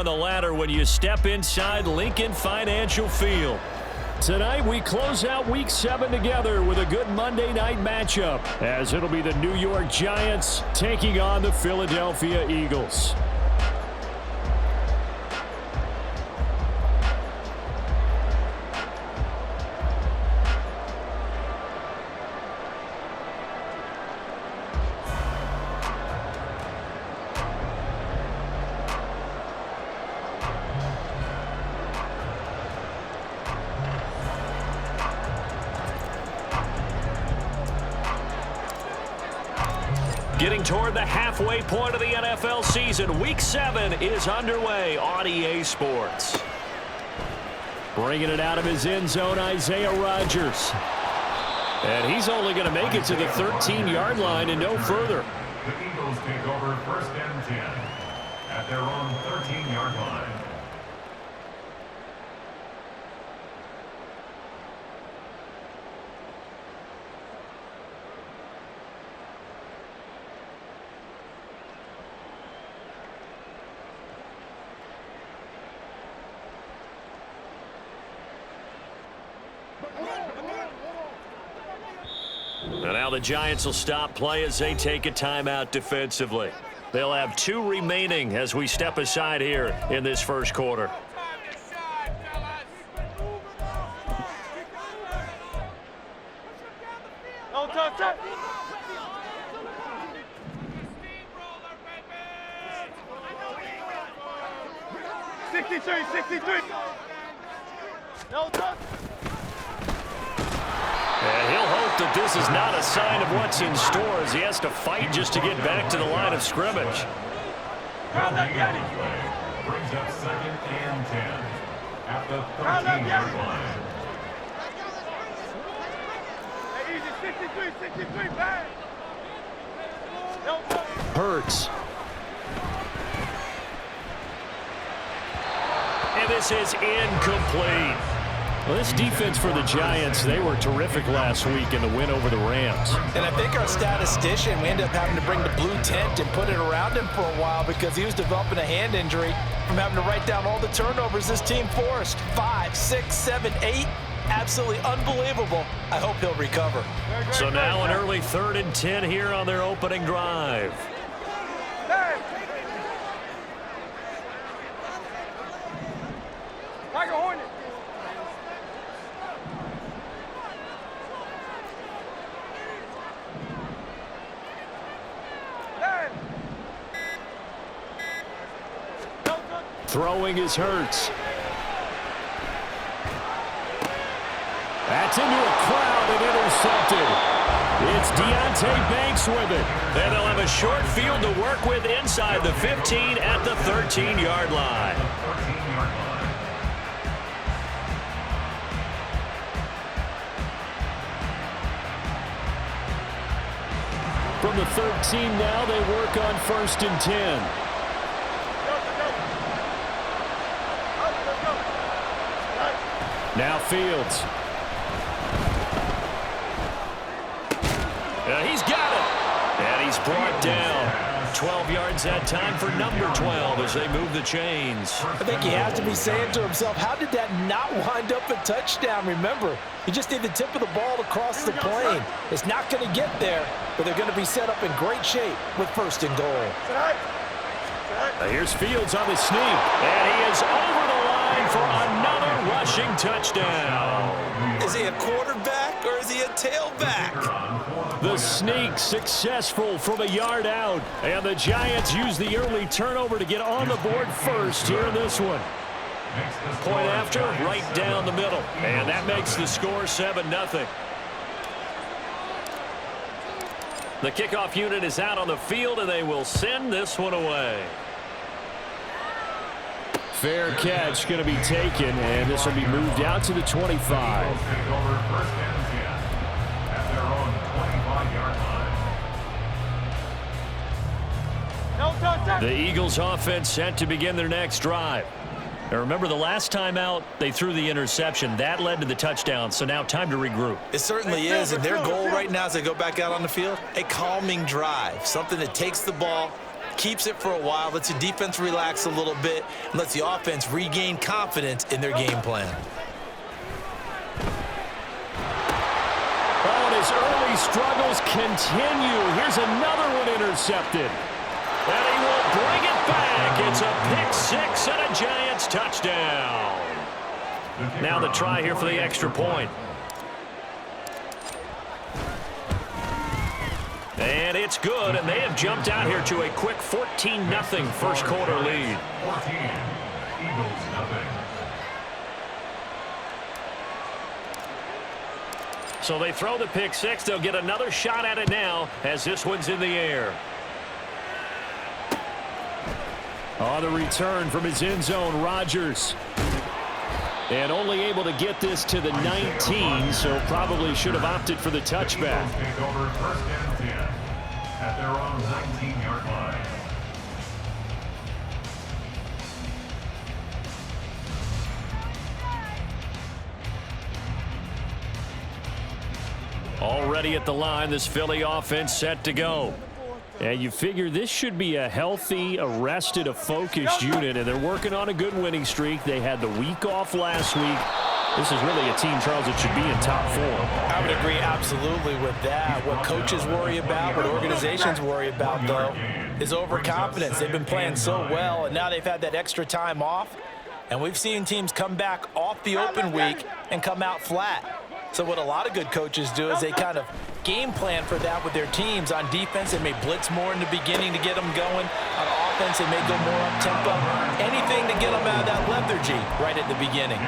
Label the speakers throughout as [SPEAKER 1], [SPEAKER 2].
[SPEAKER 1] on the ladder when you step inside Lincoln Financial Field. Tonight, we close out Week 7 together with a good Monday night matchup, as it'll be the New York Giants taking on the Philadelphia Eagles. Getting toward the halfway point of the NFL season, Week 7 is underway on EA Sports. Bringing it out of his end zone, Isaiah Rodgers. And he's only going to make it to the 13-yard line and no further.
[SPEAKER 2] The Eagles take over 1st and 10 at their own 13-yard line.
[SPEAKER 1] And now the Giants will stop play as they take a timeout defensively. They'll have 2 remaining as we step aside here in this first quarter.
[SPEAKER 3] Don't touch it. No touch.
[SPEAKER 1] And he'll hope that this is not a sign of what's in store as he has to fight just to get back to the line of scrimmage.
[SPEAKER 2] Brings up 2nd and 10 at the 13-yard line.
[SPEAKER 3] Easy, 63, bang. No touch.
[SPEAKER 1] Hurts. And this is incomplete. Well, this defense for the Giants, they were terrific last week in the win over the Rams.
[SPEAKER 4] And I think our statistician, we ended up having to bring the blue tent and put it around him for a while because he was developing a hand injury from having to write down all the turnovers this team forced. 5, 6, 7, 8. Absolutely unbelievable. I hope he'll recover.
[SPEAKER 1] So now an early 3rd and 10 here on their opening drive.
[SPEAKER 3] Like a hornet.
[SPEAKER 1] Throwing is Hurts. That's into a crowd and intercepted. It's Deonte Banks with it. And they'll have a short field to work with inside the 15 at the 13-yard line. From the 13 now, they work on 1st and 10. Now Fields. He's got it. And he's brought down. 12 yards that time for number 12 as they move the chains.
[SPEAKER 4] I think he has to be saying to himself, how did that not wind up a touchdown? Remember, you just need the tip of the ball to cross the plane. It's not going to get there, but they're going to be set up in great shape with 1st and goal.
[SPEAKER 1] Here's Fields on the sneak, and he is over the line for another rushing touchdown.
[SPEAKER 4] Is he a quarterback or is he a tailback?
[SPEAKER 1] The sneak successful from a yard out, and the Giants use the early turnover to get on the board first here in this one. Point after, right down the middle, and that makes the score 7-0. The kickoff unit is out on the field, and they will send this one away. Fair catch going to be taken, and this will be moved out to the 25. The Eagles offense set to begin their next drive. Now remember, the last time out, they threw the interception. That led to the touchdown, so now time to regroup.
[SPEAKER 4] It certainly is, and their goal right now as they go back out on the field, a calming drive, something that takes the ball keeps it for a while, lets the defense relax a little bit, and lets the offense regain confidence in their game plan.
[SPEAKER 1] Oh, and his early struggles continue. Here's another one intercepted. And he will bring it back. It's a pick six and a Giants touchdown. Now the try here for the extra point. And it's good, and they have jumped out here to a quick 14-0 first quarter lead.
[SPEAKER 2] 14, Eagles nothing.
[SPEAKER 1] So they throw the pick six. They'll get another shot at it now as this one's in the air. On the return from his end zone, Rodgers. And only able to get this to the 19, so probably should have opted for the touchback.
[SPEAKER 2] Eagles take over first and 10 at their own 19-yard line.
[SPEAKER 1] Already at the line, this Philly offense set to go. And you figure this should be a healthy, arrested, a focused unit, and they're working on a good winning streak. They had the week off last week. This is really a team, Charles, that should be in top form.
[SPEAKER 4] I would agree absolutely with that. What coaches worry about, what organizations worry about, though, is overconfidence. They've been playing so well, and now they've had that extra time off. And we've seen teams come back off the open week and come out flat. So what a lot of good coaches do is they kind of game plan for that with their teams. On defense, they may blitz more in the beginning to get them going. On offense, they may go more up-tempo. Anything to get them out of that lethargy right at the beginning.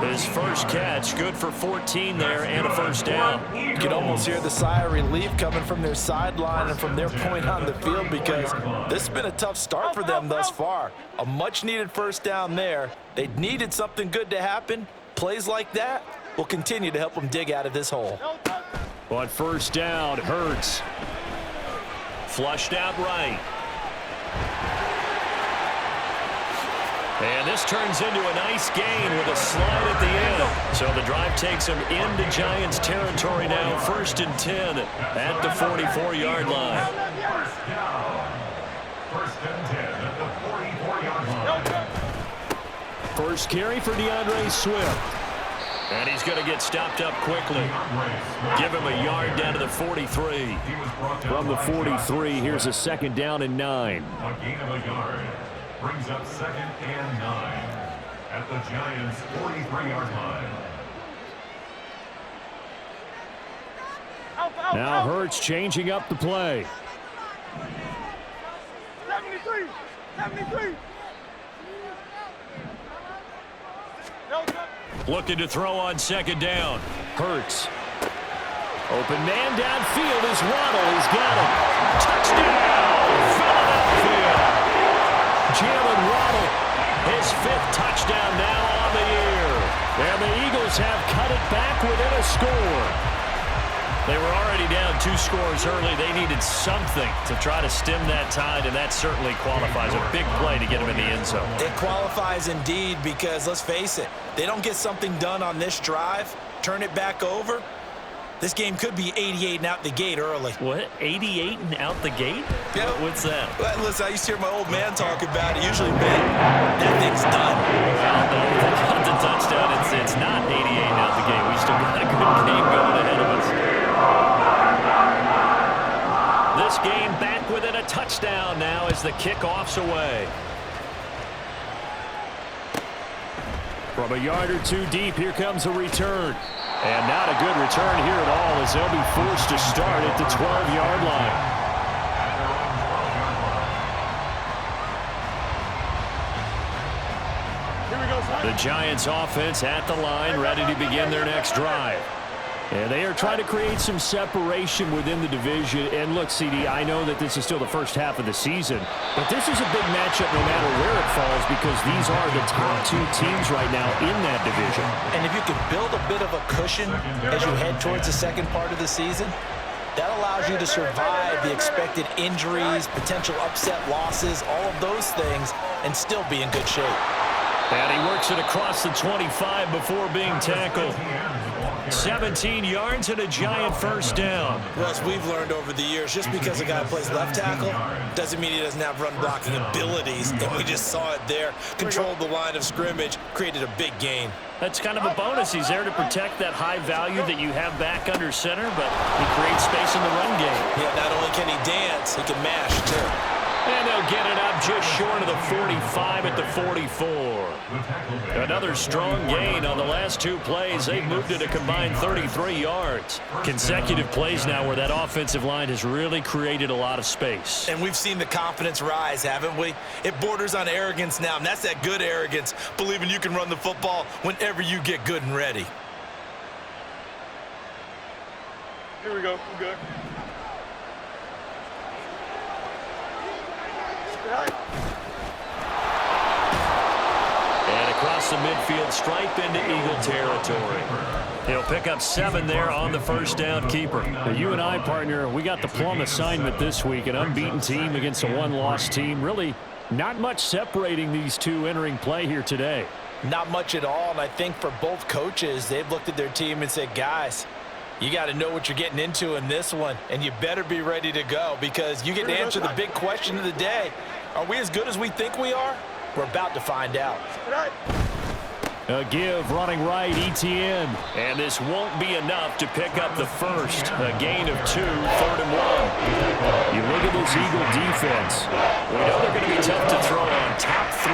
[SPEAKER 1] His first catch, good for 14 there and a first down.
[SPEAKER 4] You can almost hear the sigh of relief coming from their sideline and from their point on the field because this has been a tough start for them thus far. A much-needed first down there. They needed something good to happen. Plays like that will continue to help them dig out of this hole.
[SPEAKER 1] On first down, Hurts. Flushed out right. And this turns into a nice gain with a slide at the end. So the drive takes them into Giants territory now. First and 10 at the 44-yard line.
[SPEAKER 2] First down. First and 10 at the 44-yard line.
[SPEAKER 1] First carry for DeAndre Swift. And he's going to get stopped up quickly. Give him a yard down to the 43. From the 43, here's a second down and 9.
[SPEAKER 2] A gain of a yard brings up second and 9 at the Giants' 43-yard line.
[SPEAKER 1] Now Hurts changing up the play.
[SPEAKER 3] 73, 73.
[SPEAKER 1] Looking to throw on second down. Hurts. Open man downfield is Waddle. He's got him. Touchdown, Philadelphia. Jalen Waddle, his 5th touchdown now on the year. And the Eagles have cut it back within a score. They were already down 2 scores early. They needed something to try to stem that tide, and that certainly qualifies. A big play to get them in the end zone.
[SPEAKER 4] It qualifies indeed because, let's face it, they don't get something done on this drive, turn it back over, this game could be 88 and out the gate early.
[SPEAKER 1] What? 88 and out the gate?
[SPEAKER 4] Yeah.
[SPEAKER 1] What's that?
[SPEAKER 4] Well, listen, I used to hear my old man talk about it. Usually meant that thing's done.
[SPEAKER 1] Well, the touchdown, it's not 88 and out the gate. We still got a good game going ahead of us. This game back within a touchdown now as the kickoff's away. From a yard or 2 deep, here comes a return. And not a good return here at all as they'll be forced to start at the 12-yard line. The Giants offense at the line, ready to begin their next drive. And they are trying to create some separation within the division. And look, CD, I know that this is still the first half of the season, but this is a big matchup no matter where it falls because these are the top 2 teams right now in that division.
[SPEAKER 4] And if you can build a bit of a cushion as you head towards the second part of the season, that allows you to survive the expected injuries, potential upset losses, all of those things, and still be in good shape.
[SPEAKER 1] And he works it across the 25 before being tackled. 17 yards and a giant first down.
[SPEAKER 4] Russ, we've learned over the years, just because a guy plays left tackle doesn't mean he doesn't have run blocking abilities, and we just saw it there. Controlled the line of scrimmage, created a big gain.
[SPEAKER 1] That's kind of a bonus. He's there to protect that high value that you have back under center, but he creates space in the run game.
[SPEAKER 4] Yeah, not only can he dance, he can mash, too.
[SPEAKER 1] And they'll get it up just short of the 45 at the 44. Another strong gain on the last two plays. They've moved it a combined 33 yards. Consecutive plays now where that offensive line has really created a lot of space.
[SPEAKER 4] And we've seen the confidence rise, haven't we? It borders on arrogance now, and that's that good arrogance, believing you can run the football whenever you get good and ready.
[SPEAKER 3] Here we go. We're good.
[SPEAKER 1] And across the midfield stripe into Eagle territory. He'll pick up 7 there on the first down keeper.
[SPEAKER 5] Now, you and I, partner, we got the plum assignment this week. An unbeaten team against a one-loss team. Really not much separating these two entering play here today.
[SPEAKER 4] Not much at all, and I think for both coaches, they've looked at their team and said, guys, you got to know what you're getting into in this one, and you better be ready to go because you get to answer the big question of the day. Are we as good as we think we are? We're about to find out.
[SPEAKER 5] A give running right, ETN.
[SPEAKER 1] And this won't be enough to pick up the first. A gain of 2, 3rd and 1.
[SPEAKER 5] You look at this Eagle defense.
[SPEAKER 1] We know they're going to be tough to throw on. Top 3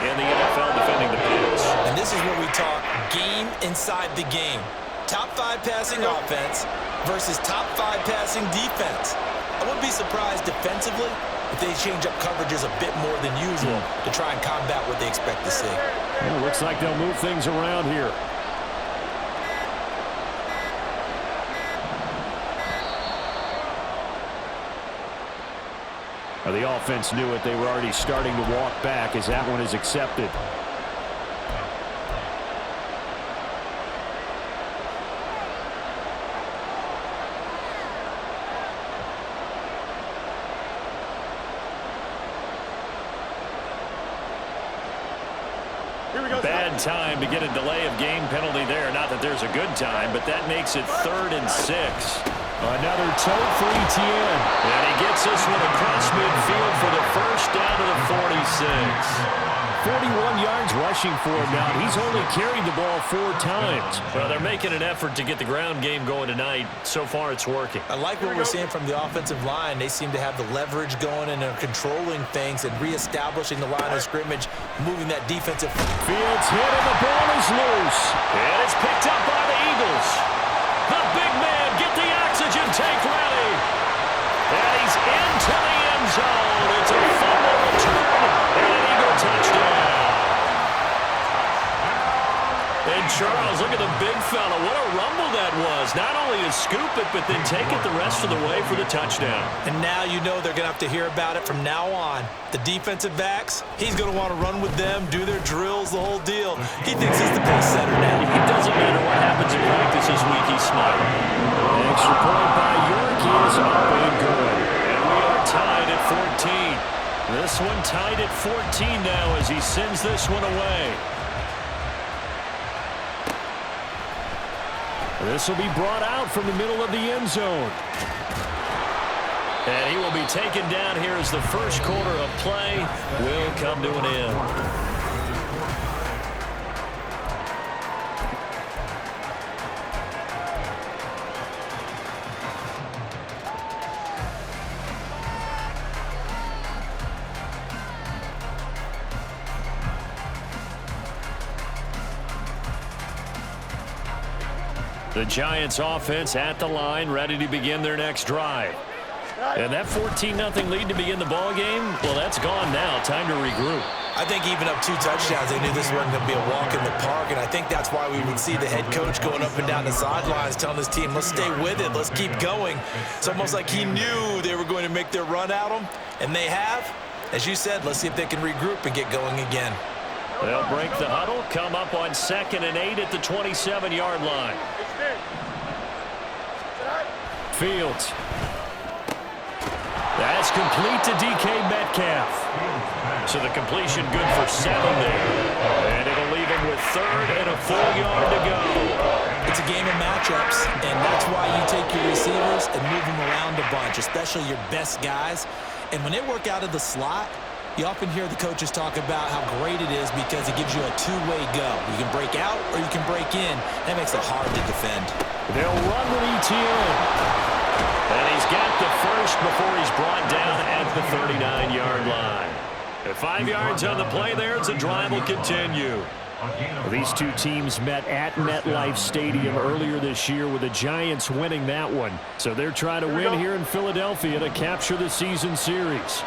[SPEAKER 1] in the NFL defending the pass.
[SPEAKER 4] And this is what we talk game inside the game. Top 5 passing offense versus top 5 passing defense. I wouldn't be surprised defensively if they change up coverages a bit more than usual to try and combat what they expect to see.
[SPEAKER 5] Well, looks like they'll move things around here. Now, the offense knew it. They were already starting to walk back as that one is accepted.
[SPEAKER 1] Bad time to get a delay of game penalty there. Not that there's a good time, but that makes it 3rd and 6.
[SPEAKER 5] Another toe for ETN.
[SPEAKER 1] And he gets this one across midfield for the first down to the 46.
[SPEAKER 5] 41 yards rushing for him now. He's only carried the ball 4 times.
[SPEAKER 1] Well, they're making an effort to get the ground game going tonight. So far, it's working.
[SPEAKER 4] I like what we're seeing from the offensive line. They seem to have the leverage going, and they're controlling things and reestablishing the line of scrimmage, moving that defensive.
[SPEAKER 5] Fields hit, and the ball is loose.
[SPEAKER 1] And it's picked up by the Eagles. The big man, get the oxygen tank ready. And he's into the end zone. It's a fumble return and an Eagle touchdown. And Charles, look at the big fella. What a rumble that was. Not only to scoop it, but then take it the rest of the way for the touchdown.
[SPEAKER 4] And now you know they're going to have to hear about it from now on. The defensive backs, he's going to want to run with them, do their drills, the whole deal. He thinks he's the pace setter now.
[SPEAKER 1] It doesn't matter what happens in practice this week, he's smiling.
[SPEAKER 5] Extra point by York is up and good.
[SPEAKER 1] And we are tied at 14. This one tied at 14 now as he sends this one away.
[SPEAKER 5] This will be brought out from the middle of the end zone.
[SPEAKER 1] And he will be taken down here as the first quarter of play will come to an end. The Giants offense at the line, ready to begin their next drive. And that 14-0 lead to begin the ball game, well, that's gone now. Time to regroup.
[SPEAKER 4] I think even up 2 touchdowns, they knew this wasn't going to be a walk in the park, and I think that's why we would see the head coach going up and down the sidelines telling his team, let's stay with it, let's keep going. It's almost like he knew they were going to make their run at him, and they have. As you said, let's see if they can regroup and get going again.
[SPEAKER 1] They'll break the huddle, come up on 2nd and 8 at the 27-yard line.
[SPEAKER 5] Fields.
[SPEAKER 1] That's complete to DK Metcalf. So the completion good for 7 there. And it'll leave him with 3rd and a full yard to go.
[SPEAKER 4] It's a game of matchups, and that's why you take your receivers and move them around a bunch, especially your best guys. And when they work out of the slot, you often hear the coaches talk about how great it is because it gives you a two-way go. You can break out or you can break in. That makes it hard to defend.
[SPEAKER 5] They'll run with ETN.
[SPEAKER 1] And he's got the first before he's brought down at the 39-yard line. At 5 yards on the play there, the drive will continue.
[SPEAKER 5] These two teams met at MetLife Stadium earlier this year with the Giants winning that one. So they're trying to win here in Philadelphia to capture the season series.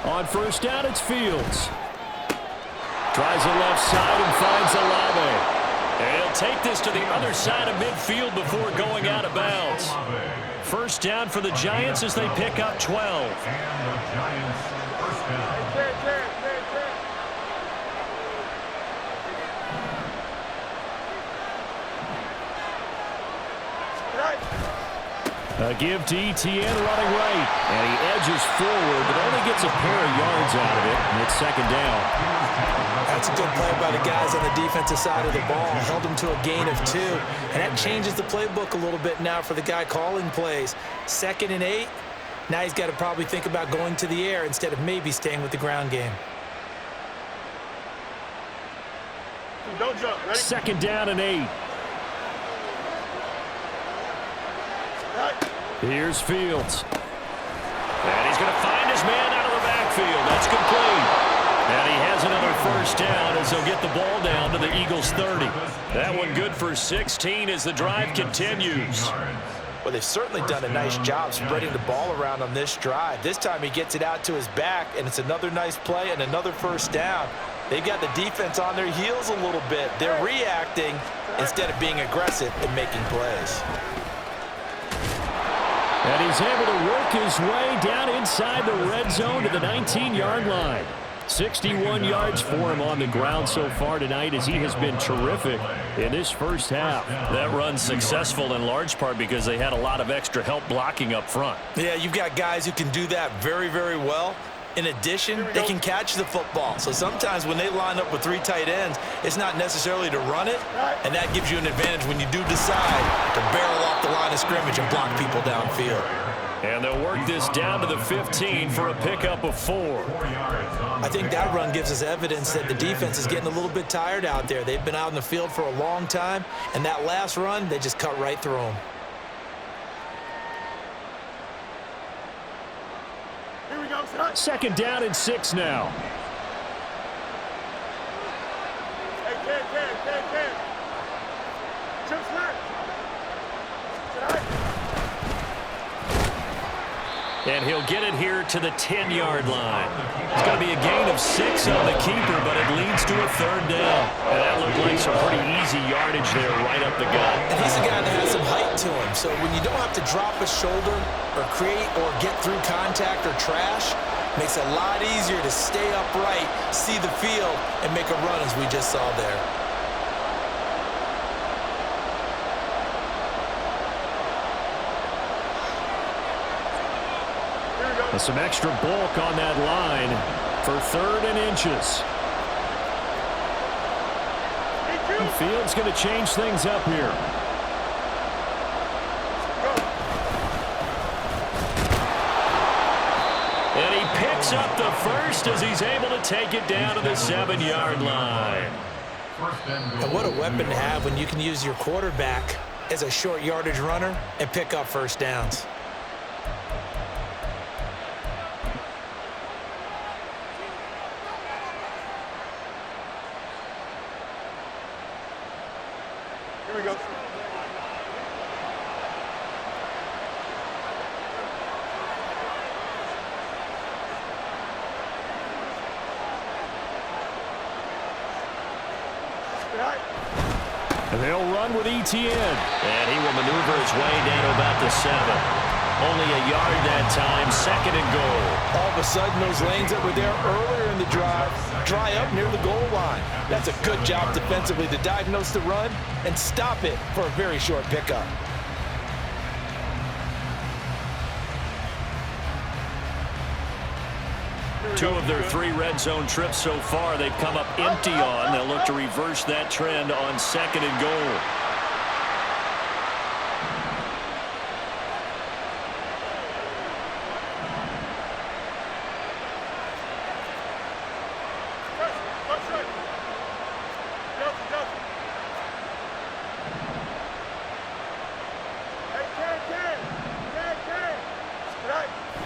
[SPEAKER 5] On first down, it's Fields. Tries the left side and finds Olave. And he'll take this to the other side of midfield before going out of bounds. First down for the Giants as they pick up 12.
[SPEAKER 2] And the Giants first down.
[SPEAKER 5] A give to ETN running right. And he edges forward, but only gets a pair of yards out of it. And it's second down.
[SPEAKER 4] That's a good play by the guys on the defensive side of the ball. Held them to a gain of 2. And that changes the playbook a little bit now for the guy calling plays. 2nd and 8. Now he's got to probably think about going to the air instead of maybe staying with the ground game.
[SPEAKER 3] Don't jump. Ready?
[SPEAKER 5] Second down and 8. Here's Fields.
[SPEAKER 1] And he's going to find his man out of the backfield. That's complete. And he has another first down as he'll get the ball down to the Eagles' 30. That one good for 16 as the drive continues.
[SPEAKER 4] Well, they've certainly done a nice job spreading the ball around on this drive. This time he gets it out to his back, and it's another nice play and another first down. They've got the defense on their heels a little bit. They're reacting instead of being aggressive and making plays.
[SPEAKER 5] And he's able to work his way down inside the red zone to the 19-yard line. 61 yards for him on the ground so far tonight as he has been terrific in this first half.
[SPEAKER 1] That run's successful in large part because they had a lot of extra help blocking up front.
[SPEAKER 4] Yeah, you've got guys who can do that very, very well. In addition, they can catch the football. So sometimes when they line up with 3 tight ends, it's not necessarily to run it, and that gives you an advantage when you do decide to barrel off the line of scrimmage and block people downfield.
[SPEAKER 1] And they'll work this down to the 15 for a pickup of 4.
[SPEAKER 4] I think that run gives us evidence that the defense is getting a little bit tired out there. They've been out in the field for a long time, and that last run, they just cut right through them.
[SPEAKER 5] Second down and 6 now.
[SPEAKER 1] And he'll get it here to the 10-yard line. It's going to be a gain of 6 on the keeper, but it leads to a third down. And that looked like some pretty easy yardage there right up the gut.
[SPEAKER 4] And he's a guy that has some height to him, so when you don't have to drop a shoulder or create or get through contact or trash, makes it a lot easier to stay upright, see the field, and make a run as we just saw there.
[SPEAKER 5] And some extra bulk on that line for 3rd and inches. And Fields going to change things up here.
[SPEAKER 1] And he picks up the first as he's able to take it down to the 7-yard line.
[SPEAKER 4] And what a weapon to have when you can use your quarterback as a short yardage runner and pick up first downs.
[SPEAKER 3] Here we go.
[SPEAKER 5] And they'll run with ETN.
[SPEAKER 1] And he will maneuver his way down to about the 7. Only a yard that time, 2nd and goal.
[SPEAKER 4] All of a sudden, those lanes that were there earlier in the drive dry up near the goal line. That's a good job defensively to diagnose the run and stop it for a very short pickup.
[SPEAKER 1] 2 of their 3 red zone trips so far, they've come up empty on. They'll look to reverse that trend on 2nd and goal.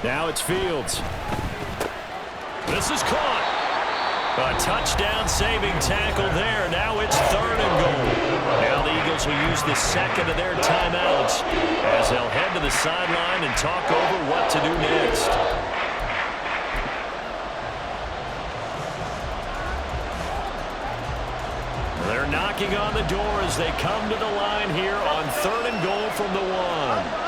[SPEAKER 1] Now it's Fields. This is caught. A touchdown-saving tackle there. Now it's 3rd and goal. Now the Eagles will use the 2nd of their timeouts as they'll head to the sideline and talk over what to do next. They're knocking on the door as they come to the line here on 3rd and goal from the 1.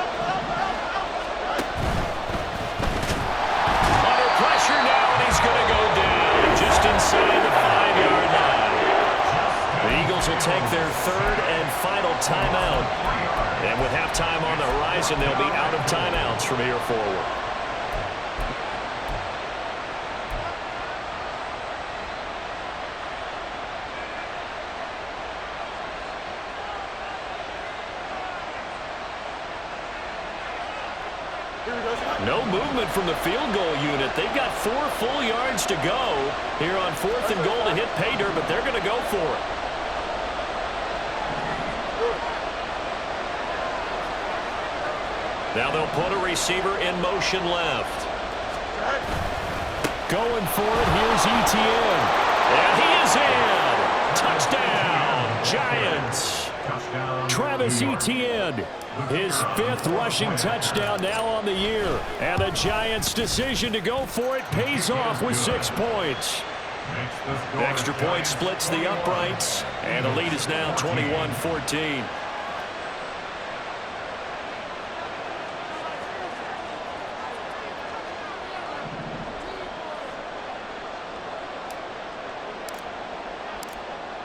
[SPEAKER 1] Pressure now, and he's going to go down just inside the 5-yard line. The Eagles will take their 3rd and final timeout. And with halftime on the horizon, they'll be out of timeouts from here forward. No movement from the field goal unit. They've got 4 full yards to go here on 4th and goal to hit pay dirt, but they're going to go for it. Now they'll put a receiver in motion left. Going for it. Here's Etienne. And he is in. Touchdown, Giants. Travis Etienne, his 5th rushing touchdown now on the year. And the Giants' decision to go for it pays off with 6 points. The extra point splits the uprights, and the lead is now 21-14.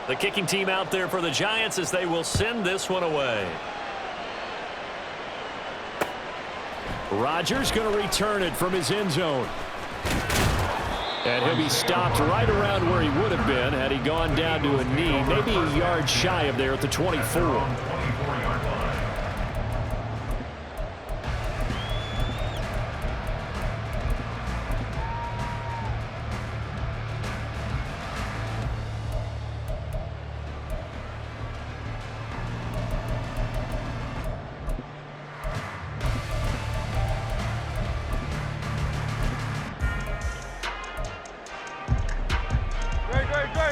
[SPEAKER 1] The kicking team out there for the Giants as they will send this one away. Rodgers going to return it from his end zone. And he'll be stopped right around where he would have been had he gone down to a knee, maybe a yard shy of there at the 24.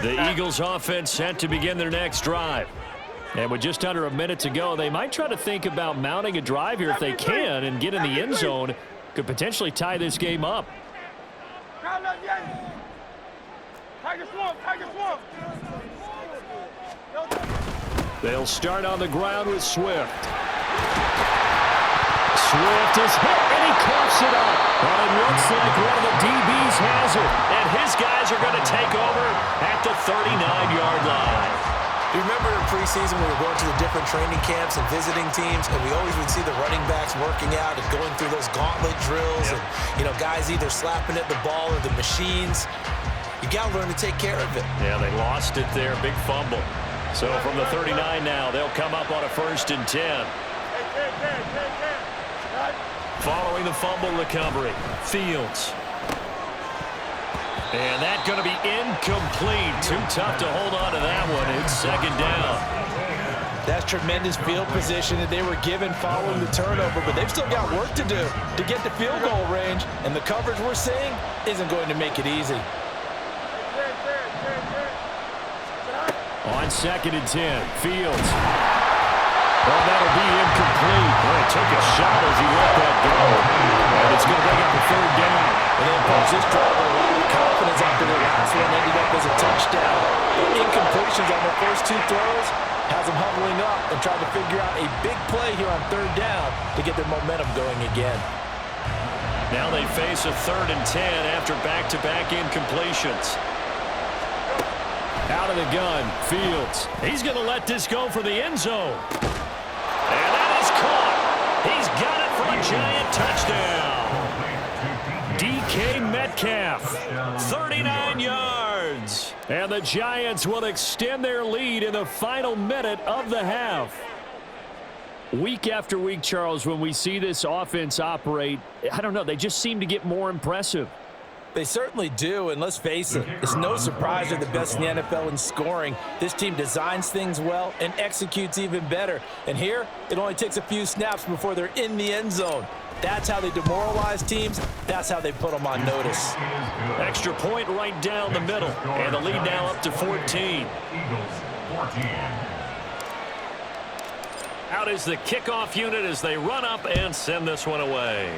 [SPEAKER 1] The Eagles offense set to begin their next drive. And with just under a minute to go, they might try to think about mounting a drive here if they can and get in the end zone. Could potentially tie this game up. They'll start on the ground with Swift. Swift is hit, and he coughs it up. And it looks like one of the DBs has it. And his guys are going to take over at the 39-yard line.
[SPEAKER 4] You remember in preseason we were going to the different training camps and visiting teams, and we always would see the running backs working out and going through those gauntlet drills.
[SPEAKER 1] Yep.
[SPEAKER 4] And, you know, guys either slapping at the ball or the machines. You got to learn to take care of it.
[SPEAKER 1] Yeah, they lost it there. Big fumble. So from the 39 now, they'll come up on a 1st and 10. Following the fumble recovery, Fields. And that's going to be incomplete. Too tough to hold on to that one. It's 2nd down.
[SPEAKER 4] That's tremendous field position that they were given following the turnover, but they've still got work to do to get to field goal range, and the coverage we're seeing isn't going to make it easy.
[SPEAKER 1] On 2nd and 10, Fields. Well, that'll be incomplete. Well, he took a shot as he let that go. And it's going to bring up a 3rd down.
[SPEAKER 4] And then puts this drive with a lot of confidence after the last one ended up as a touchdown. The incompletions on the first 2 throws has them huddling up and trying to figure out a big play here on 3rd down to get their momentum going again.
[SPEAKER 1] Now they face a 3rd and 10 after back-to-back incompletions. Out of the gun, Fields. He's going to let this go for the end zone. And that is caught. He's got it for a Giant touchdown. DK Metcalf, 39 yards. And the Giants will extend their lead in the final minute of the half. Week after week, Charles, when we see this offense operate, I don't know, they just seem to get more impressive.
[SPEAKER 4] They certainly do, and let's face it, it's no surprise they're the best in the NFL in scoring. This team designs things well and executes even better. And here, it only takes a few snaps before they're in the end zone. That's how they demoralize teams. That's how they put them on notice.
[SPEAKER 1] Extra point right down the middle, and the lead now up to 14.
[SPEAKER 2] Eagles 14.
[SPEAKER 1] Out is the kickoff unit as they run up and send this one away.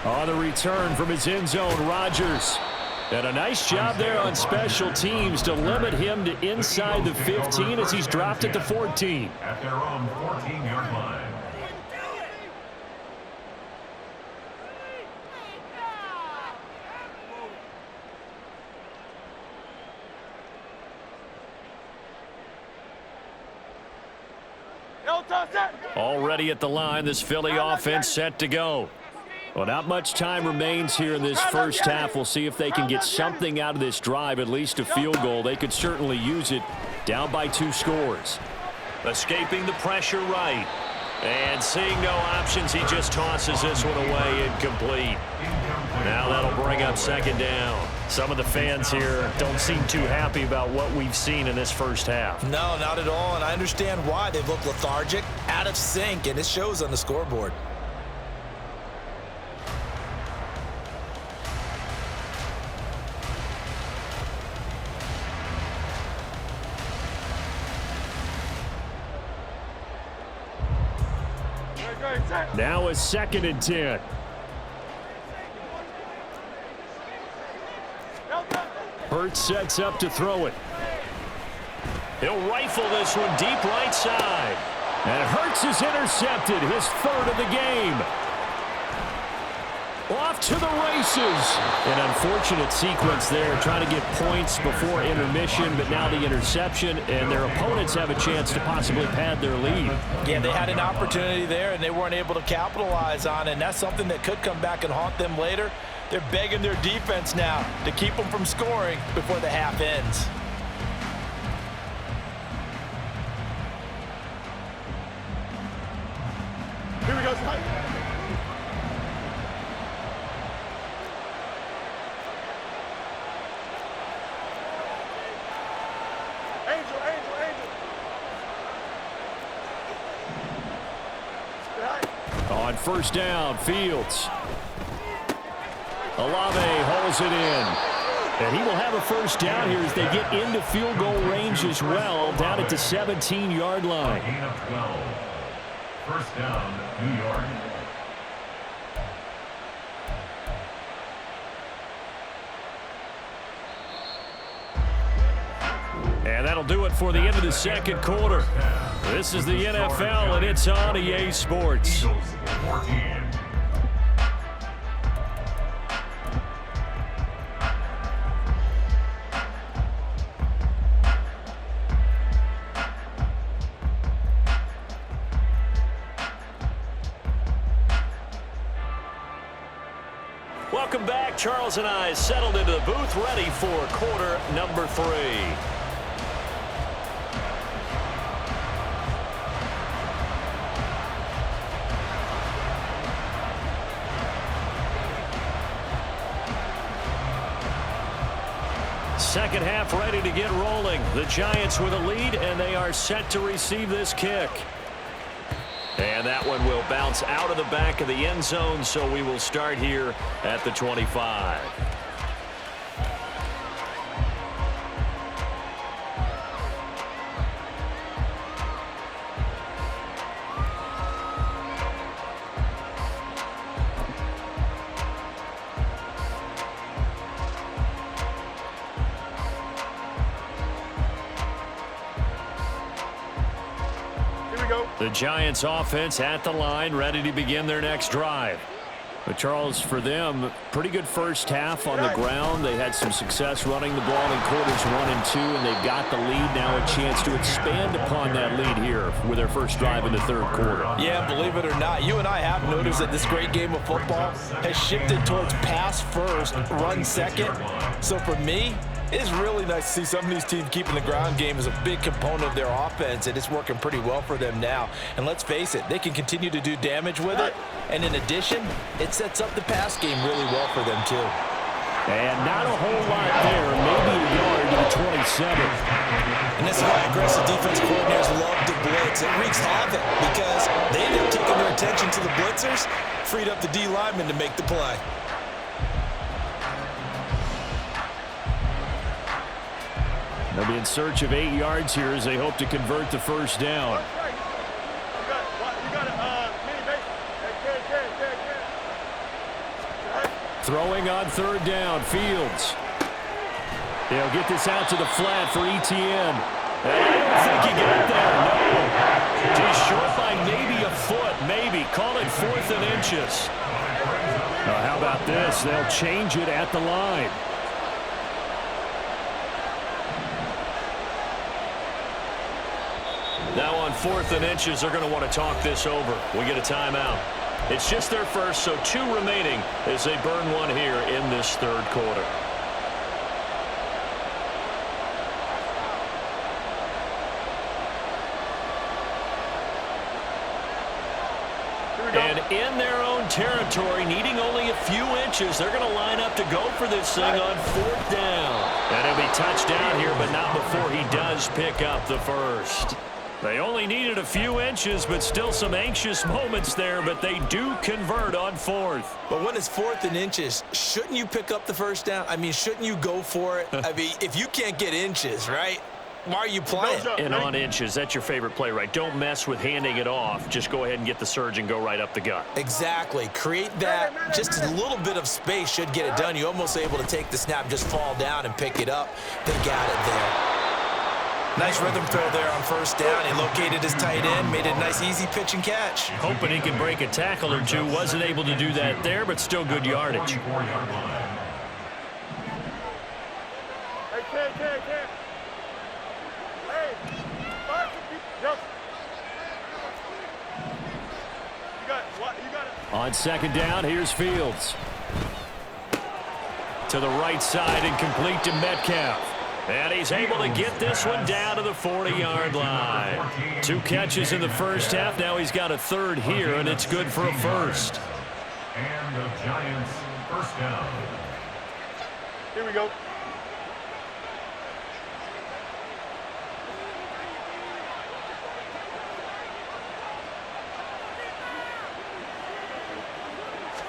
[SPEAKER 1] On the return from his end zone, Rodgers. And a nice job there on special teams to limit him to inside the 15 as he's dropped it to 14.
[SPEAKER 2] At their own 14-yard line.
[SPEAKER 1] Already at the line, this Philly offense set to go. Well, not much time remains here in this first half. We'll see if they can get something out of this drive, at least a field goal. They could certainly use it, down by 2 scores. Escaping the pressure right. And seeing no options, he just tosses this one away incomplete. Now that'll bring up second down. Some of the fans here don't seem too happy about what we've seen in this first half.
[SPEAKER 4] No, not at all, and I understand why. They've looked lethargic, out of sync, and it shows on the scoreboard.
[SPEAKER 1] Now a 2nd and 10. Hurts sets up to throw it. He'll rifle this one deep right side. And Hurts is intercepted, his 3rd of the game. Off to the races. An unfortunate sequence there, trying to get points before intermission, but now the interception, and their opponents have a chance to possibly pad their lead.
[SPEAKER 4] Yeah, they had an opportunity there, and they weren't able to capitalize on it, and that's something that could come back and haunt them later. They're begging their defense now to keep them from scoring before the half ends.
[SPEAKER 3] Here we go, Spike. Angel.
[SPEAKER 1] On first down, Fields. Olave holds it in. And he will have a first down here as they get into field goal range as well, down at the 17-yard line.
[SPEAKER 2] Gain of 12. First down, New York.
[SPEAKER 1] And that'll do it for the end of the second quarter. This is the NFL, and it's on EA Sports.
[SPEAKER 2] Eagles 14.
[SPEAKER 1] Welcome back. Charles and I settled into the booth, ready for quarter number 3. Second half ready to get rolling. The Giants with a lead, and they are set to receive this kick. And that one will bounce out of the back of the end zone, so we will start here at the 25. The Giants offense at the line, ready to begin their next drive. But Charles, for them, pretty good first half on the ground. They had some success running the ball in quarters 1 and 2, and they've got the lead now, a chance to expand upon that lead here with their first drive in the third quarter.
[SPEAKER 4] Yeah, believe it or not, you and I have noticed that this great game of football has shifted towards pass first, run second. So for me, it's really nice to see some of these teams keeping the ground game as a big component of their offense, and it's working pretty well for them now. And let's face it, they can continue to do damage with it. And in addition, it sets up the pass game really well for them, too.
[SPEAKER 1] And not a whole lot there, maybe a yard to the 27.
[SPEAKER 4] And this is why aggressive defense coordinators love to blitz. It wreaks havoc because they end up taking their attention to the blitzers, freed up the D lineman to make the play.
[SPEAKER 1] They'll be in search of 8 yards here as they hope to convert the first down. Throwing on third down, Fields. They'll get this out to the flat for Etienne. And I don't think he got there, no. Just short by maybe a foot, maybe. Call it 4th and inches. How about this? They'll change it at the line. Now on 4th and inches, they're going to want to talk this over. We get a timeout. It's just their first, so 2 remaining as they burn one here in this third quarter. And in their own territory, needing only a few inches, they're going to line up to go for this thing on 4th down. And it'll be touchdown here, but not before he does pick up the first. They only needed a few inches, but still some anxious moments there, but they do convert on 4th.
[SPEAKER 4] But when it's 4th and inches, shouldn't you pick up the first down? I mean, shouldn't you go for it? I mean, if you can't get inches, right, why are you playing?
[SPEAKER 1] And on inches, that's your favorite play, right? Don't mess with handing it off. Just go ahead and get the surge and go right up the gut.
[SPEAKER 4] Exactly. Create that. Just a little bit of space should get it done. You're almost able to take the snap, just fall down and pick it up. They got it there. Nice rhythm throw there on first down. He located his tight end, made it a nice, easy pitch and catch.
[SPEAKER 1] Hoping he can break a tackle or two. Wasn't able to do that there, but still good yardage.
[SPEAKER 3] Hey, Ken. Hey, yep. You got it.
[SPEAKER 1] On second down, here's Fields. To the right side and complete to Metcalf. And he's able to get this one down to the 40-yard line. 2 catches in the first half. Now he's got a third here, and it's good for a first.
[SPEAKER 2] And the Giants first down.
[SPEAKER 3] Here we go.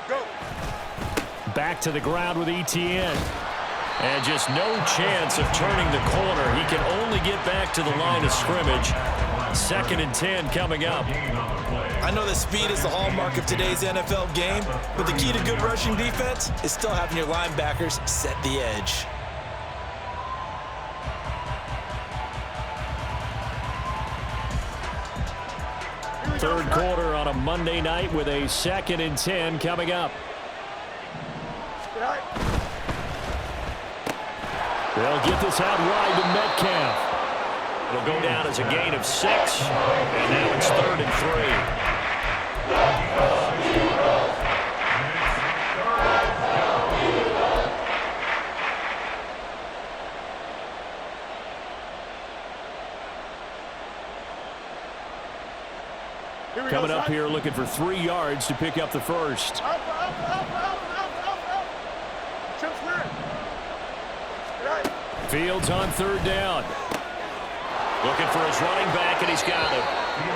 [SPEAKER 3] Go.
[SPEAKER 1] Back to the ground with Etienne. And just no chance of turning the corner. He can only get back to the line of scrimmage. 2nd and 10 coming up.
[SPEAKER 4] I know that speed is the hallmark of today's NFL game, but the key to good rushing defense is still having your linebackers set the edge.
[SPEAKER 1] Third quarter on a Monday night with a 2nd and 10 coming up. They'll get this out wide to Metcalf. It'll go down as a gain of 6, and now it's 3rd and 3. Coming up here looking for 3 yards to pick up the first. Fields on third down. Looking for his running back, and he's got him.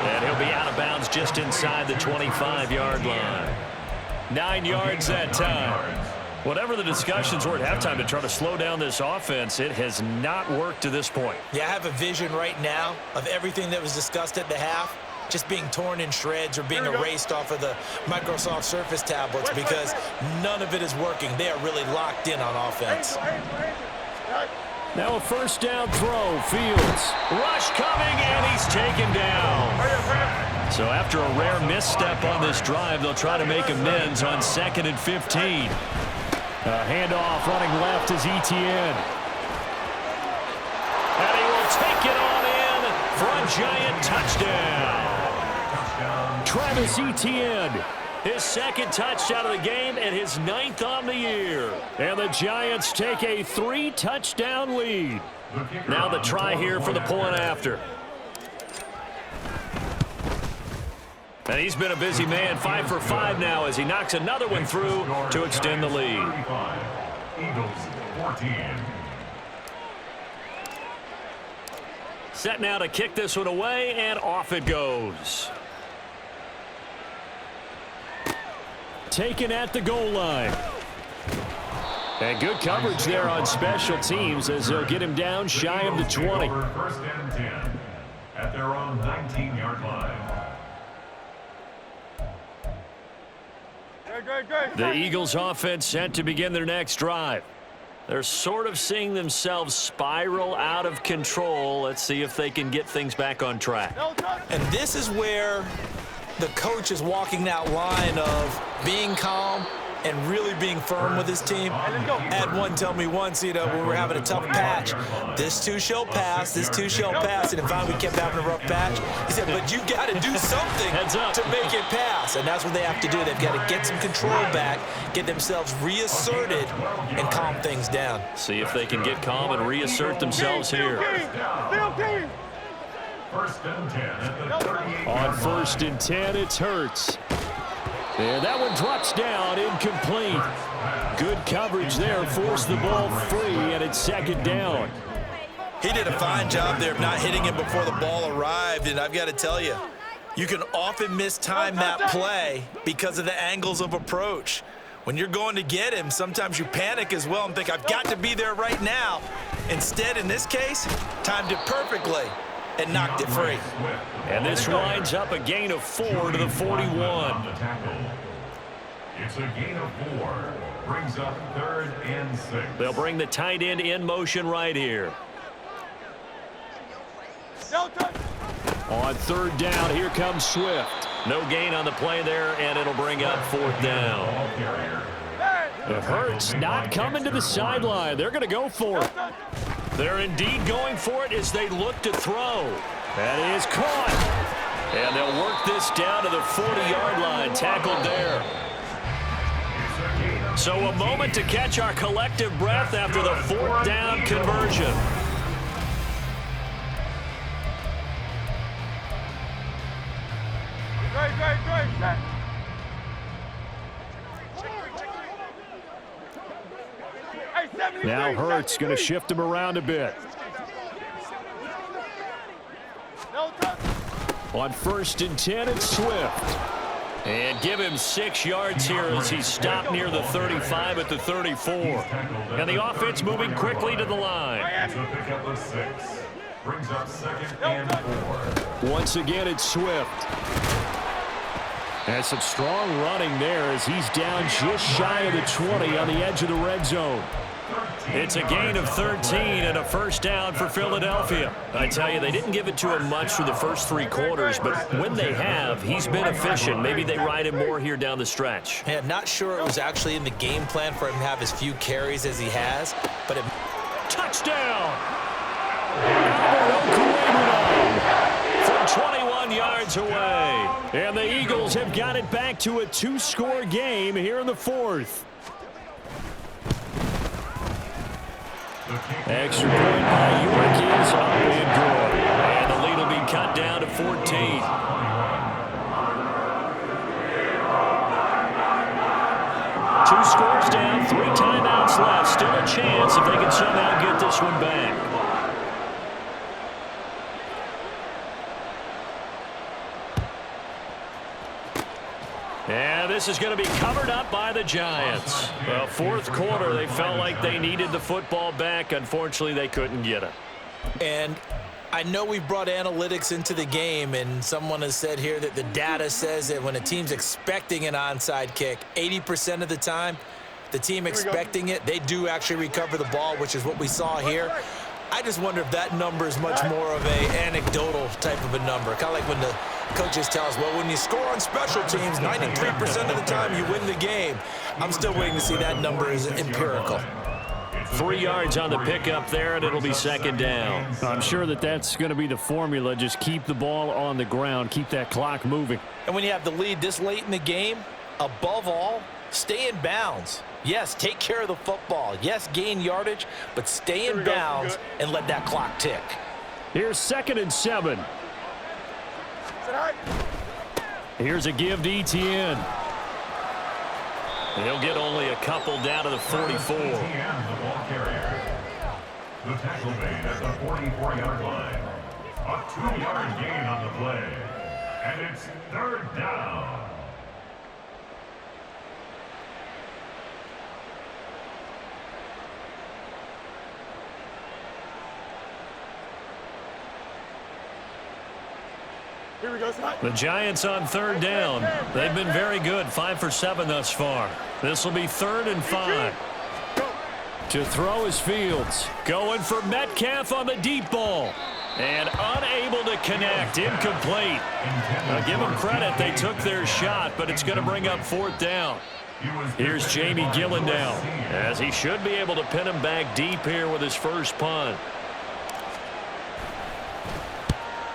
[SPEAKER 1] And he'll be out of bounds just inside the 25-yard line. 9 yards that time. Whatever the discussions were at halftime to try to slow down this offense, it has not worked to this point.
[SPEAKER 4] Yeah, I have a vision right now of everything that was discussed at the half just being torn in shreds or being erased off of the Microsoft Surface tablets because none of it is working. They are really locked in on offense.
[SPEAKER 1] Now a first down throw, Fields. Rush coming, and he's taken down. So So after a rare misstep on this drive, they'll try to make amends on 2nd and 15. A handoff running left is Etienne. And he will take it on in for a Giant touchdown. Travis Etienne, his 2nd touchdown of the game and his 9th on the year. And the Giants take a 3-touchdown lead. Now the try here for the point after. And he's been a busy man, 5 for 5 now as he knocks another one through to extend the lead.
[SPEAKER 2] Eagles 14.
[SPEAKER 1] Set now to kick this one away, and off it goes. Taken at the goal line. And good coverage there on special teams as they'll get him down shy of the 20.
[SPEAKER 2] 1st and 10 at their own 19-yard line.
[SPEAKER 1] The Eagles offense set to begin their next drive. They're sort of seeing themselves spiral out of control. Let's see if they can get things back on track.
[SPEAKER 4] And this is where the coach is walking that line of being calm and really being firm with his team. Had one tell me once, when we're having a tough patch, this too shall pass, this too shall pass, and finally we kept having a rough patch. He said, but you got to do something to make it pass, and that's what they have to do. They've got to get some control back, get themselves reasserted, and calm things down.
[SPEAKER 1] See if they can get calm and reassert themselves here.
[SPEAKER 2] 1st and 10 at the 38.
[SPEAKER 1] On 1st and 10, it's Hurts. And that one drops down, incomplete. Good coverage there, forced the ball free, and it's 2nd down.
[SPEAKER 4] He did a fine job there of not hitting him before the ball arrived, and I've got to tell you, you can often mistime that play because of the angles of approach. When you're going to get him, sometimes you panic as well and think, I've got to be there right now. Instead, in this case, timed it perfectly and knocked it free.
[SPEAKER 1] And this winds up a gain of 4 to the 41.
[SPEAKER 2] It's a gain of 4. Brings up 3rd and 6.
[SPEAKER 1] They'll bring the tight end in motion right here. On 3rd down, here comes Swift. No gain on the play there, and it'll bring up 4th down. It hurts not coming to the sideline. They're going to go for it. They're indeed going for it as they look to throw. That is caught. And they'll work this down to the 40-yard line, tackled there. So a moment to catch our collective breath after the 4th down conversion. Now Hurts going to shift him around a bit. On 1st and 10, it's Swift. And give him 6 yards here as he stopped near the 35 at the 34. And the offense moving quickly to the line.
[SPEAKER 2] It's a pickup of 6. Brings up 2nd and 4.
[SPEAKER 1] Once again, it's Swift. And some strong running there as he's down just shy of the 20 on the edge of the red zone. It's a gain of 13 and a 1st down for Philadelphia. I tell you, they didn't give it to him much for the first 3 quarters, but when they have, he's been efficient. Maybe they ride him more here down the stretch.
[SPEAKER 4] Yeah, not sure it was actually in the game plan for him to have as few carries as he has, but it...
[SPEAKER 1] Touchdown! From 21 yards away. And the Eagles have got it back to a 2-score game here in the 4th. Extra point by York is up and good. And the lead will be cut down to 14. 2 scores down, 3 timeouts left. Still a chance if they can somehow get this one back. And this is going to be covered up by the Giants. Well, 4th quarter, they felt like they needed the football back. Unfortunately, they couldn't get it.
[SPEAKER 4] And I know we brought analytics into the game, and someone has said here that the data says that when a team's expecting an onside kick, 80% of the time, the team expecting it, they do actually recover the ball, which is what we saw here. I just wonder if that number is much more of a anecdotal type of a number, kind of like when the Coaches tell us, well, when you score on special teams, 93% of the time you win the game. I'm still waiting to see that number is empirical.
[SPEAKER 1] 3 yards on the pickup there, and it'll be second down.
[SPEAKER 5] I'm sure that that's going to be the formula. Just keep the ball on the ground. Keep that clock moving.
[SPEAKER 4] And when you have the lead this late in the game, above all, stay in bounds. Yes, take care of the football. Yes, gain yardage, but stay in bounds and let that clock tick.
[SPEAKER 5] Here's 2nd and 7. Here's a give to Etienne.
[SPEAKER 1] He'll get only a couple down to the 44.
[SPEAKER 2] The ball carrier. The tackle made at the 44-yard line. A 2-yard gain on the play. And it's 3rd down.
[SPEAKER 3] Here we go,
[SPEAKER 1] The Giants on 3rd down. They've been very good, 5 for 7 thus far. This will be 3rd and 5.
[SPEAKER 5] To throw is Fields.
[SPEAKER 1] Going for Metcalf on the deep ball. And unable to connect, incomplete. Now give them credit, they took their shot, but it's going to bring up 4th down. Here's Jamie Gillen now, as he should be able to pin him back deep here with his first punt.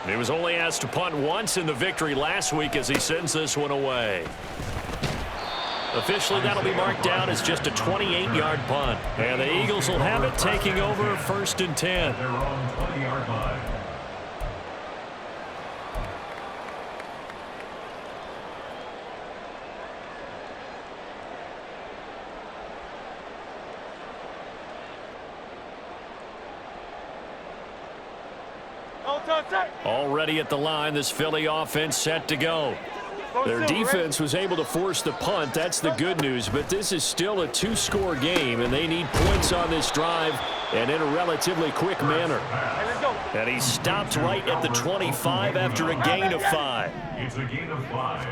[SPEAKER 1] He was only asked to punt once in the victory last week as he sends this one away. Officially, that'll be marked down as just a 28-yard punt. And the Eagles will have it, taking over 1st and 10.
[SPEAKER 2] Their own 20-yard line.
[SPEAKER 1] Already at the line, this Philly offense set to go.
[SPEAKER 5] Their defense was able to force the punt. That's the good news. But this is still a 2-score game, and they need points on this drive and in a relatively quick manner.
[SPEAKER 1] And he stopped right at the 25 after a gain of 5.
[SPEAKER 2] It's a gain of 5.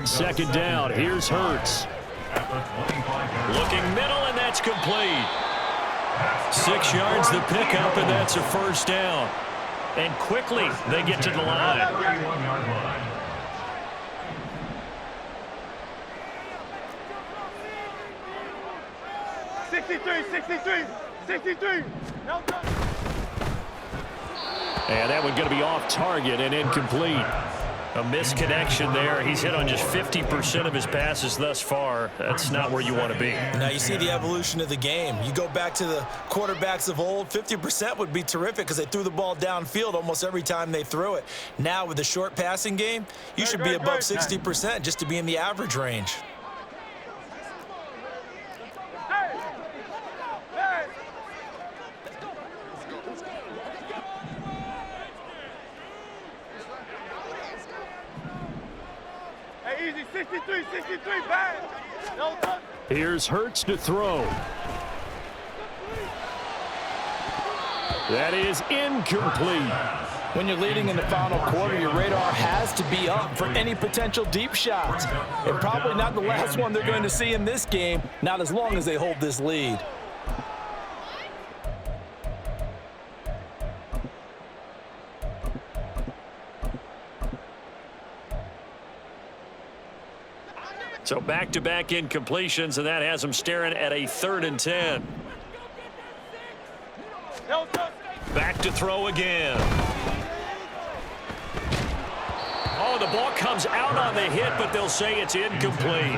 [SPEAKER 5] 2nd down. Here's Hurts.
[SPEAKER 1] Looking middle, and that's complete. 6 yards the pickup, and that's a 1st down. And quickly, they get to the line.
[SPEAKER 2] 31-yard line.
[SPEAKER 1] And that one going to be off target and incomplete. A misconnection there. He's hit on just 50% of his passes thus far. That's not where you want to be.
[SPEAKER 4] Now you see the evolution of the game. You go back to the quarterbacks of old, 50% would be terrific because they threw the ball downfield almost every time they threw it. Now with the short passing game, you should be above 60% just to be in the average range.
[SPEAKER 3] Easy, 63, bad. No touch.
[SPEAKER 5] Here's Hurts to throw. That is incomplete.
[SPEAKER 4] When you're leading in the final quarter, your radar has to be up for any potential deep shots. And probably not the last one they're going to see in this game, not as long as they hold this lead.
[SPEAKER 1] So back-to-back incompletions, and that has him staring at a 3rd and 10. Back to throw again. Oh, the ball comes out on the hit, but they'll say it's incomplete.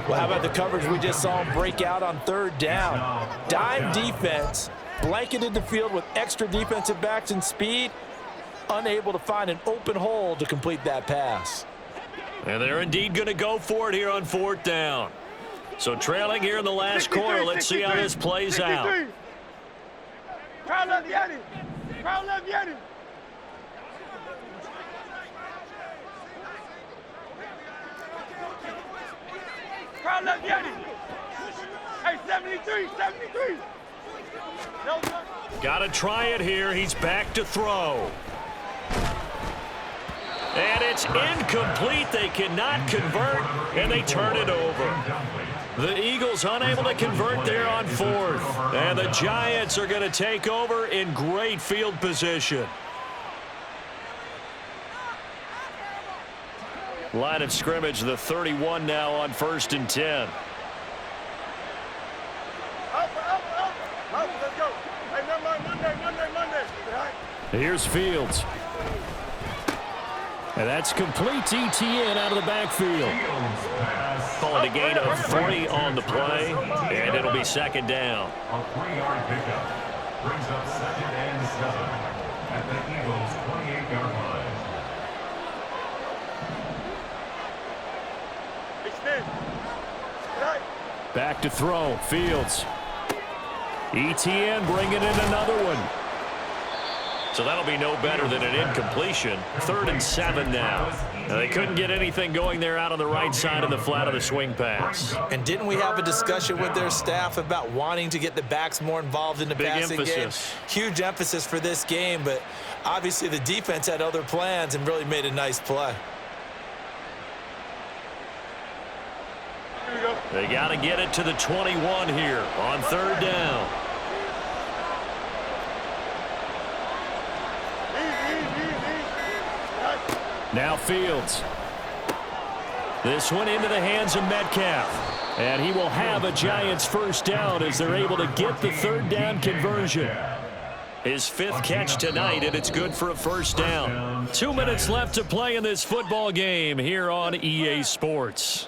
[SPEAKER 4] Well, how about the coverage we just saw him break out on 3rd down? Dime defense, blanketed the field with extra defensive backs and speed, unable to find an open hole to complete that pass.
[SPEAKER 1] And they're indeed going to go for it here on 4th down. So trailing here in the last quarter, let's see how this plays out.
[SPEAKER 3] Crowd left Yanni. Crowd left Yanni. Crowd left Yanni. Hey, 73. No,
[SPEAKER 1] got to try it here. He's back to throw. And it's incomplete. They cannot convert, and they turn it over. The Eagles unable to convert there on 4th. And the Giants are going to take over in great field position. Line of scrimmage, the 31 now on 1st and 10.
[SPEAKER 3] Let's go. Hey, Monday.
[SPEAKER 1] Here's Fields. And that's complete to ETN out of the backfield. Calling a gain of 3 on the play, and it'll be 2nd down.
[SPEAKER 2] A 3-yard pickup brings up 2nd and 7 at the Eagles' 28-yard line.
[SPEAKER 3] Extend. Right.
[SPEAKER 1] Back to throw. Fields. ETN bringing in another one. So that'll be no better than an incompletion. 3rd and 7 now. They couldn't get anything going there out on the right side of the flat of the swing pass.
[SPEAKER 4] And didn't we have a discussion with their staff about wanting to get the backs more involved in the passing game? Huge emphasis for this game, but obviously the defense had other plans and really made a nice play.
[SPEAKER 3] Here we go.
[SPEAKER 1] They got to get it to the 21 here on 3rd down. Now Fields. This one into the hands of Metcalf. And he will have a Giants 1st down as they're able to get the 3rd down conversion. His 5th catch tonight, and it's good for a 1st down. 2 minutes left to play in this football game here on EA Sports.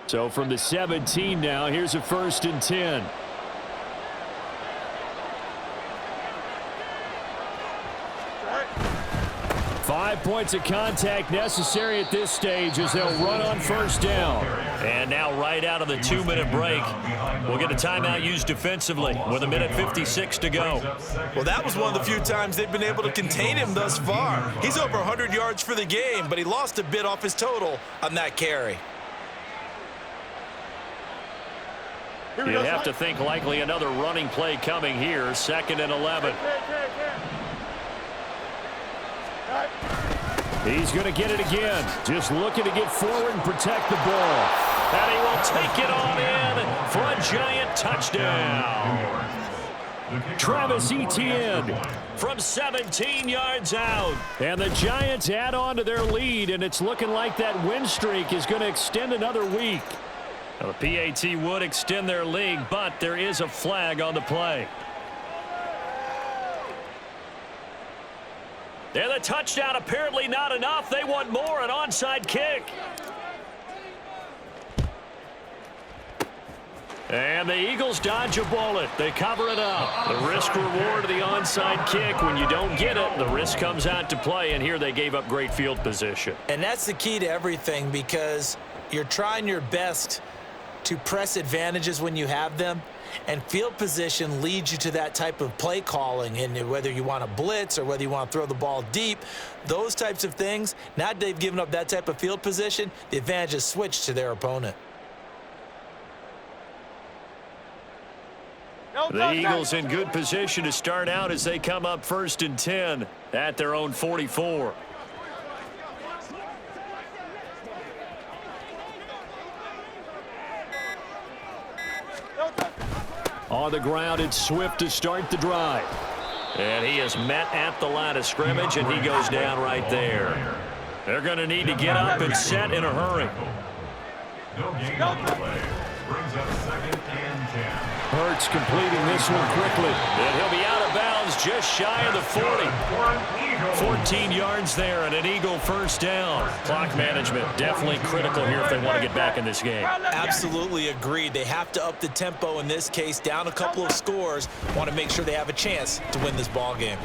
[SPEAKER 1] So from the 17 now, here's a 1st and 10. Five points of contact necessary at this stage as they'll run on 1st down. And now right out of the 2-minute break, we'll get a timeout used defensively with 1:56 to go.
[SPEAKER 4] Well, that was one of the few times they've been able to contain him thus far. He's over 100 yards for the game, but he lost a bit off his total on that carry.
[SPEAKER 1] You'd have to think likely another running play coming here. 2nd and 11. He's going to get it again. Just looking to get forward and protect the ball. And he will take it on in for a Giant touchdown. Travis Etienne from 17 yards out. And the Giants add on to their lead, and it's looking like that win streak is going to extend another week. Well, the PAT would extend their lead, but there is a flag on the play. And the touchdown apparently not enough. They want more, an onside kick. And the Eagles dodge a bullet. They cover it up. The risk reward of the onside kick. When you don't get it, the risk comes out to play, and here they gave up great field position.
[SPEAKER 4] And that's the key to everything, because you're trying your best to press advantages when you have them, and field position leads you to that type of play calling. And whether you want to blitz or whether you want to throw the ball deep, those types of things, now that they've given up that type of field position, the advantage is switched to their opponent.
[SPEAKER 1] The Eagles in good position to start out as they come up 1st and 10 at their own 44. On the ground, it's Swift to start the drive. And he is met at the line of scrimmage, and he goes down right there. They're going to need to get up and set in a hurry.
[SPEAKER 2] No gain on the play. Brings up 2nd and 10.
[SPEAKER 1] Hurts completing this one quickly. And he'll be out of bounds just shy of the 40. 14 yards there and an Eagle 1st down. Clock management definitely critical here if they want to get back in this game.
[SPEAKER 4] Absolutely agreed. They have to up the tempo in this case, down a couple of scores. Want to make sure they have a chance to win this ball game.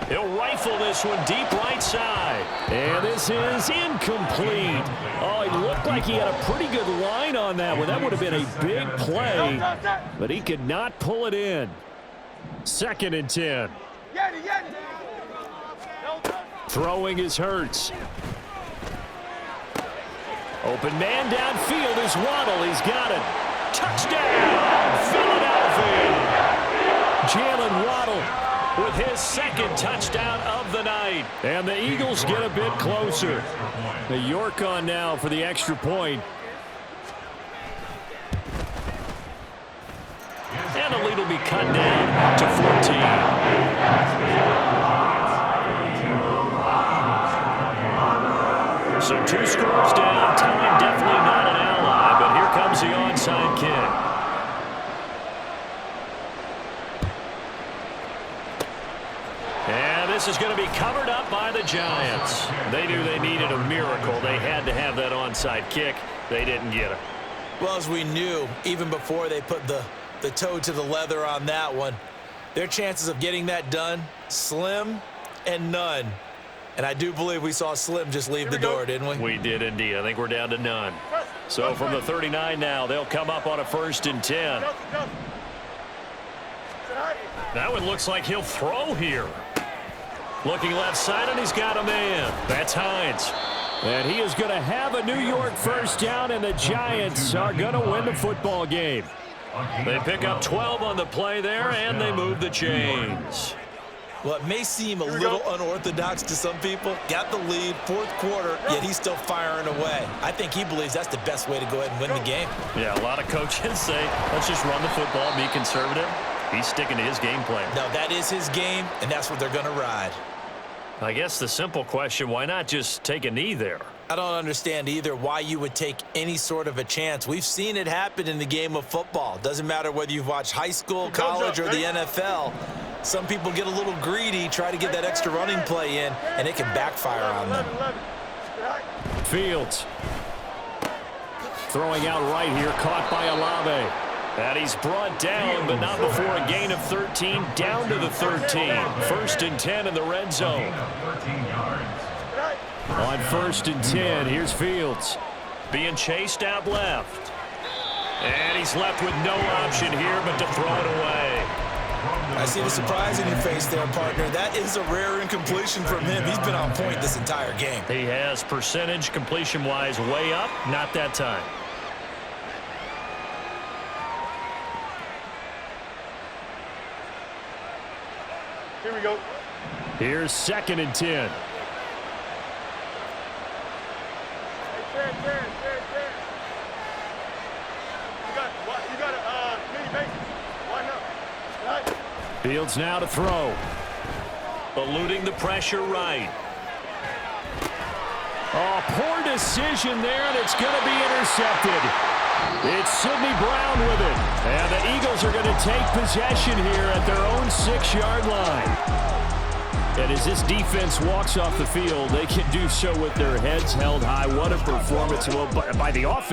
[SPEAKER 1] He'll rifle this one deep right side. And this is incomplete. Oh, it looked like he had a pretty good line on that one. That would have been a big play, but he could not pull it in. 2nd and 10. Throwing is Hurts. Open man downfield is Waddle. He's got it. Touchdown, Philadelphia. Jalen Waddle with his second touchdown of the night.
[SPEAKER 5] And the Eagles get a bit closer. The York on now for the extra point.
[SPEAKER 1] And the lead will be cut down to 14. So 2 scores down. Time definitely not an ally, but here comes the onside kick. And this is going to be covered up by the Giants. They knew they needed a miracle. They had to have that onside kick. They didn't get it.
[SPEAKER 4] Well, as we knew, even before they put the toe to the leather on that one, their chances of getting that done, slim and none. And I do believe we saw Slim just leave the door, didn't we?
[SPEAKER 1] We did indeed. I think we're down to none. So from the 39 now, they'll come up on a 1st and 10. That one looks like he'll throw here. Looking left side, and he's got a man. That's Hines.
[SPEAKER 5] And he is going to have a New York first down, and the Giants are going to win the football game.
[SPEAKER 1] They pick up 12 on the play there, and they move the chains.
[SPEAKER 4] Well, it may seem a little unorthodox to some people. Got the lead, 4th quarter, yet he's still firing away. I think he believes that's the best way to go ahead and win the game.
[SPEAKER 1] Yeah, a lot of coaches say, let's just run the football, be conservative. He's sticking to his game plan.
[SPEAKER 4] No, that is his game, and that's what they're going to ride.
[SPEAKER 1] I guess the simple question, why not just take a knee there?
[SPEAKER 4] I don't understand either why you would take any sort of a chance. We've seen it happen in the game of football. Doesn't matter whether you've watched high school, college, or the NFL. Some people get a little greedy, try to get that extra running play in, and it can backfire on them.
[SPEAKER 5] Fields. Throwing out right here, caught by Olave.
[SPEAKER 1] And he's brought down, but not before a gain of 13, down to the 13. 1st and 10 in the red zone.
[SPEAKER 5] On 1st and 10, here's Fields.
[SPEAKER 1] Being chased out left. And he's left with no option here but to throw it away.
[SPEAKER 4] I see the surprise in your face there, partner. That is a rare incompletion from him. He's been on point this entire game.
[SPEAKER 1] He has percentage completion-wise way up, not that time.
[SPEAKER 3] Here we go.
[SPEAKER 5] Here's 2nd and 10.
[SPEAKER 3] You got a mini base. Line up. Right.
[SPEAKER 5] Fields now to throw.
[SPEAKER 1] Eluding the pressure right.
[SPEAKER 5] Oh, poor decision there, and it's going to be intercepted. It's Sidney Brown with it. And the Eagles are going to take possession here at their own 6-yard line. And as this defense walks off the field, they can do so with their heads held high. What a performance by the offense.